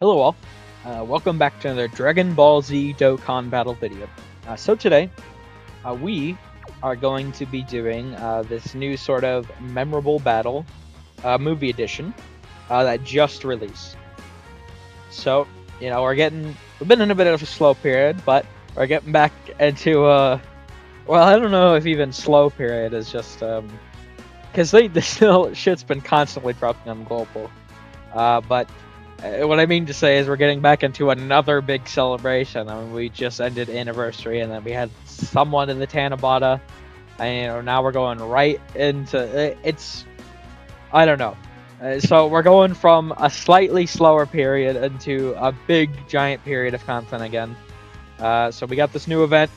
Hello all, welcome back to another Dragon Ball Z Dokkan battle video. So today, we are going to be doing this new sort of memorable battle movie edition that just released. So, we've been in a bit of a slow period, but we're getting back into, well, I don't know if even slow period is just, because shit's been constantly dropping on global. But what I mean to say is we're getting back into another big celebration. I mean, we just ended anniversary, and then we had someone in the Tanabata, and now we're going right into it's. I don't know. So we're going from a slightly slower period into a big giant period of content again. So we got this new event.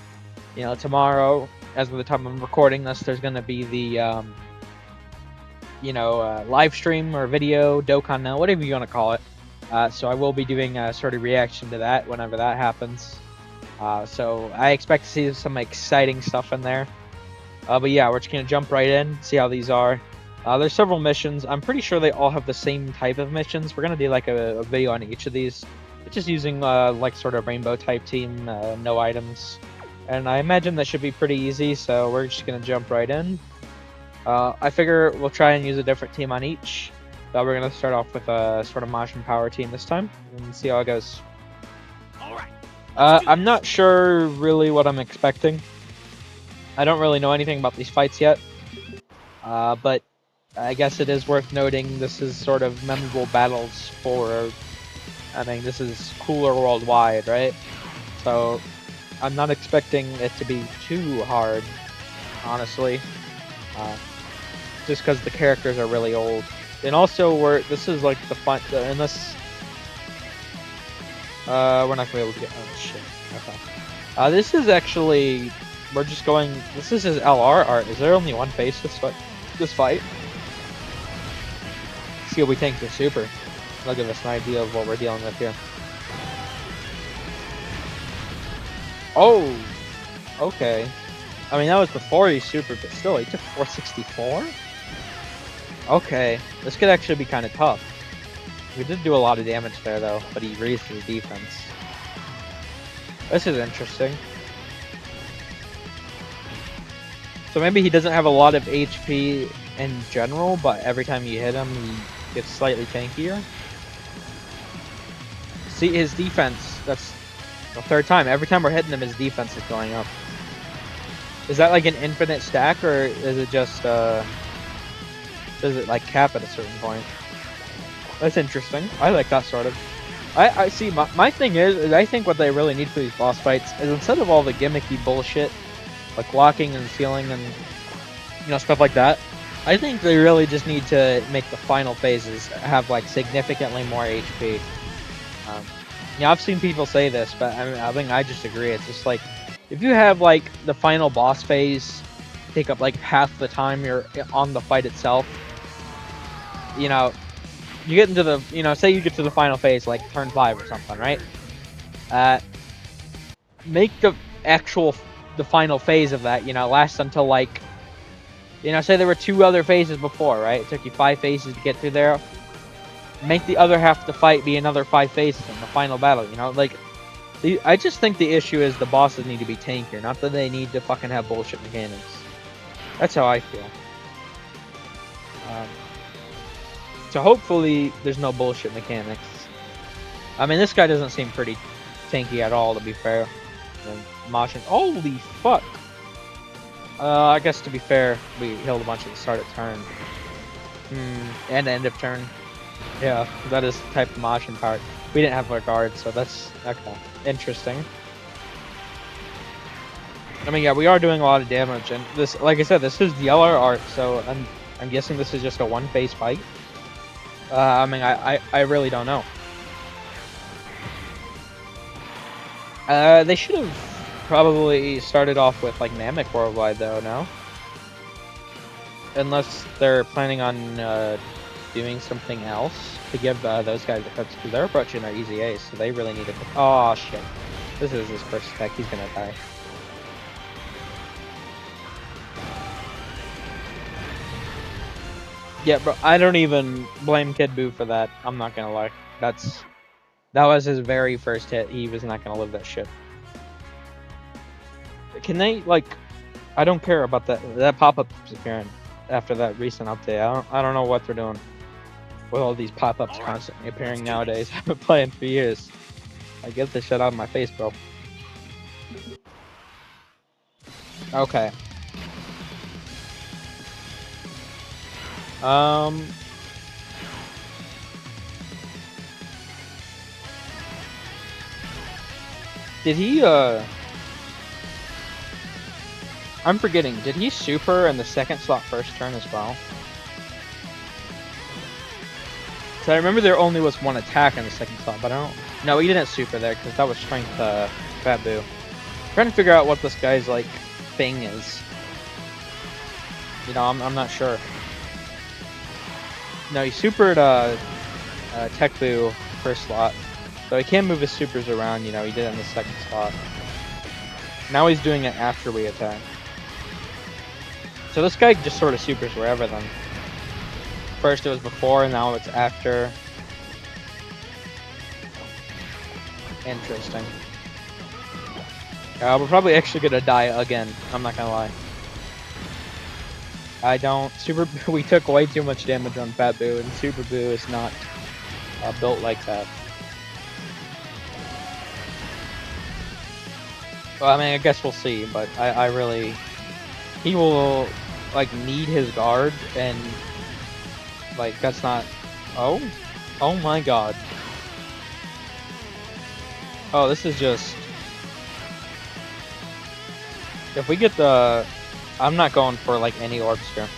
Tomorrow, as of the time I'm recording this, there's going to be the live stream or video, Dokkan now, whatever you want to call it. So I will be doing a sort of reaction to that whenever that happens. So I expect to see some exciting stuff in there. But yeah, we're just going to jump right in, see how these are. There's several missions. I'm pretty sure they all have the same type of missions. We're going to do like a video on each of these. Just using like sort of rainbow type team, no items. And I imagine that should be pretty easy, so we're just going to jump right in. I figure we'll try and use a different team on each. But we're going to start off with a sort of Majin Power team this time and see how it goes. I'm not sure really what I'm expecting. I don't really know anything about these fights yet. But I guess it is worth noting this is sort of memorable battles for... I mean, this is cooler worldwide, right? So I'm not expecting it to be too hard, honestly. Just because the characters are really old. And also, this is like the fun, and this, we're not gonna be able to get, oh shit, okay. This is actually, we're just going, this is his LR art. Is there only one face this fight? See what we think the super. That'll give us an idea of what we're dealing with here. Oh, okay. I mean, that was before he super, but still, he took 464? Okay, this could actually be kind of tough. We did do a lot of damage there, though, but he raised his defense. This is interesting. So maybe he doesn't have a lot of HP in general, but every time you hit him, he gets slightly tankier. See, his defense, that's the third time. Every time we're hitting him, his defense is going up. Is that like an infinite stack, or is it just, does it like cap at a certain point? That's interesting. I like that sort of. I see. My thing is I think what they really need for these boss fights is, instead of all the gimmicky bullshit, like blocking and sealing and stuff like that, I think they really just need to make the final phases have like significantly more HP. I've seen people say this, but I think I just agree. It's just like, if you have like the final boss phase take up like half the time you're on the fight itself, you get into the, say you get to the final phase, like turn 5 or something, right? Make the final phase of that, last until like, say there were 2 other phases before, right? It took you 5 phases to get through there. Make the other half of the fight be another 5 phases in the final battle, like, I just think the issue is the bosses need to be tankier, not that they need to fucking have bullshit mechanics. That's how I feel. So hopefully there's no bullshit mechanics. I mean, this guy doesn't seem pretty tanky at all, to be fair. Majin, holy fuck! I guess to be fair, we healed a bunch at the start of turn. And end of turn. Yeah, that is the type of Majin part. We didn't have our guard, so that's okay. Interesting. I mean, yeah, we are doing a lot of damage, and this, like I said, this is the LR art, so I'm guessing this is just a one-phase fight. I mean, I really don't know. They should have probably started off with, like, Namek Worldwide, though, no? Unless they're planning on doing something else to give those guys a cut, because they're approaching their easy ace, so they really need to... Oh, shit. This is his first attack. He's gonna die. Yeah, bro, I don't even blame Kid Buu for that. I'm not gonna lie. That's That was his very first hit. He was not gonna live that shit. Can they, like, I don't care about that pop-up appearing after that recent update. I don't know what they're doing with all these pop-ups constantly appearing nowadays. I've been playing for years. Like, get this shit out of my face, bro. Okay. Did he, I'm forgetting, did he super in the second slot first turn as well? So I remember there only was one attack in the second slot, but I don't... No, he didn't super there, because that was strength, Fat Boo. I'm trying to figure out what this guy's, like, thing is. You know, I'm not sure. No, he supered, Tech Boo first slot. So he can move his supers around, you know, he did it in the second slot. Now he's doing it after we attack. So this guy just sort of supers wherever then. First it was before, and now it's after. Interesting. We're probably actually gonna die again, I'm not gonna lie. I don't... we took way too much damage on Fat Boo, and Super Boo is not built like that. Well, I mean, I guess we'll see, but I really... He will, like, need his guard, and, like, that's not... Oh? Oh my god. Oh, this is just... If we get the... I'm not going for, like, any orbs here.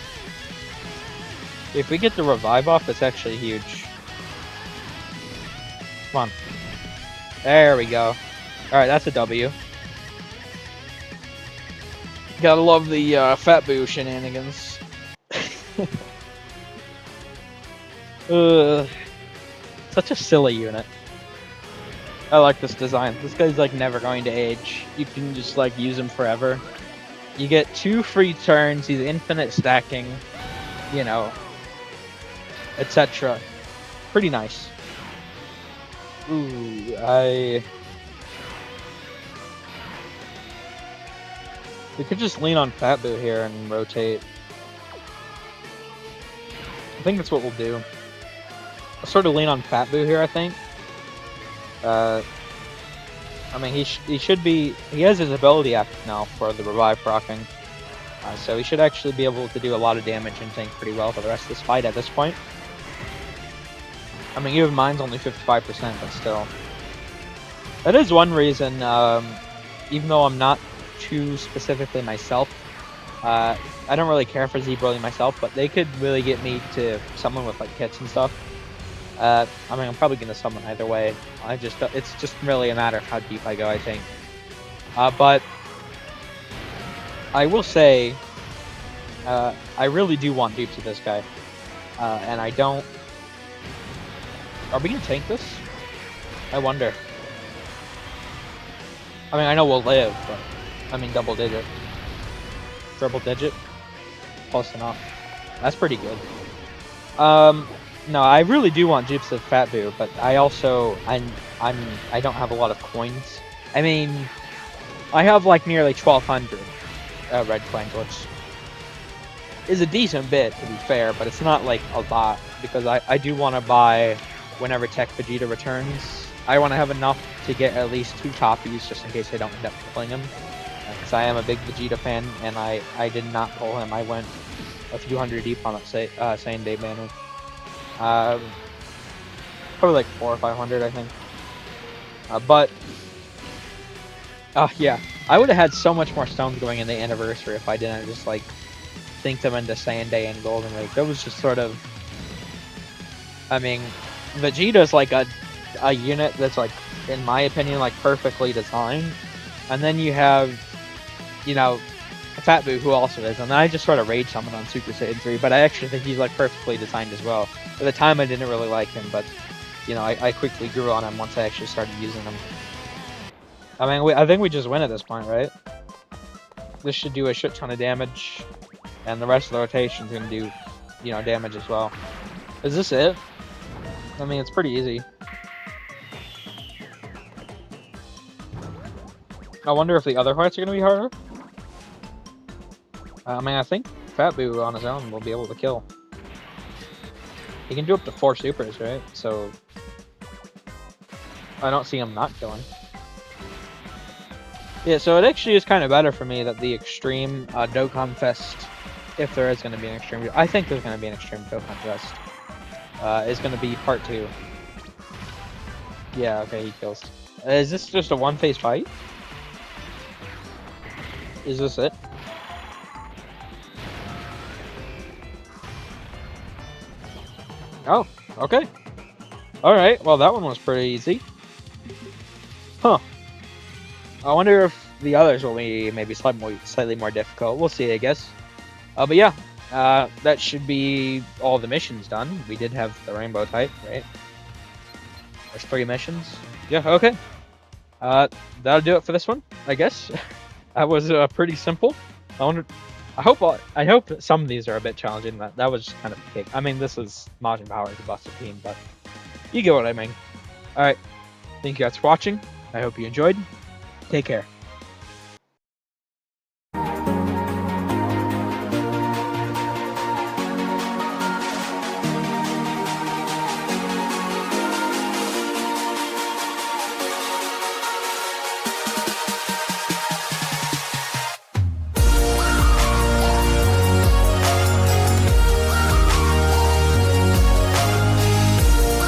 If we get the revive off, it's actually huge. Come on. There we go. Alright, that's a W. Gotta love the Fat Boo shenanigans. Such a silly unit. I like this design. This guy's like never going to age. You can just like use him forever. You get 2 free turns, he's infinite stacking, you know, etc. Pretty nice. Ooh, we could just lean on Fat Boo here and rotate. I think that's what we'll do. I'll sort of lean on Fat Boo here, I think. I mean, he should be... He has his ability active now for the revive proccing. So he should actually be able to do a lot of damage and tank pretty well for the rest of this fight at this point. I mean, even mine's only 55%, but still. That is one reason, even though I'm not too specifically myself, I don't really care for Z-Broly myself, but they could really get me to summon with like kits and stuff. I mean, I'm probably gonna summon either way. It's just really a matter of how deep I go, I think. But I will say, I really do want dupes of this guy, and I don't. Are we gonna tank this? I wonder. I mean, I know we'll live, but I mean, double digit, triple digit, close enough. That's pretty good. No, I really do want dupes of Fat Boo, but I also I don't have a lot of coins. I mean, I have like nearly 1,200 red coins, which is a decent bit to be fair, but it's not like a lot because I do want to buy whenever Tech Vegeta returns. I want to have enough to get at least 2 copies just in case I don't end up pulling him. Because I am a big Vegeta fan, and I did not pull him. I went a few hundred deep on that same day banner. Probably like 400 or 500, I think. Yeah, I would have had so much more stones going in the anniversary if I didn't just like think them into Saiyan Day and Golden Age. That was just sort of, I mean, Vegeta's like a unit that's like, in my opinion, like perfectly designed, and then you have, you know, Fat Boo, who also is, and then I just sort of rage summoned on Super Saiyan 3, but I actually think he's like perfectly designed as well. At the time I didn't really like him, but you know, I quickly grew on him once I actually started using him. I mean, I think we just win at this point, right? This should do a shit ton of damage, and the rest of the rotation's gonna do, you know, damage as well. Is this it? I mean, it's pretty easy. I wonder if the other fights are going to be harder. I mean, I think Fat Boo on his own will be able to kill. He can do up to 4 supers, right? So I don't see him not killing. Yeah, so it actually is kind of better for me that the Extreme Dokkan Fest, if there is going to be an Extreme, I think there's going to be an Extreme Dokkan Fest, is going to be part 2. Yeah, okay, he kills. Is this just a one-phase fight? Is this it? Oh, okay. Alright, well that one was pretty easy. Huh. I wonder if the others will be maybe slightly more difficult. We'll see, I guess. But yeah, that should be all the missions done. We did have the rainbow type, right? There's 3 missions. Yeah, okay. That'll do it for this one, I guess. That was pretty simple. I hope that some of these are a bit challenging. That was just kind of kick. I mean, this is Majin Power to bust a team, but you get what I mean. All right, thank you guys for watching. I hope you enjoyed. Take care.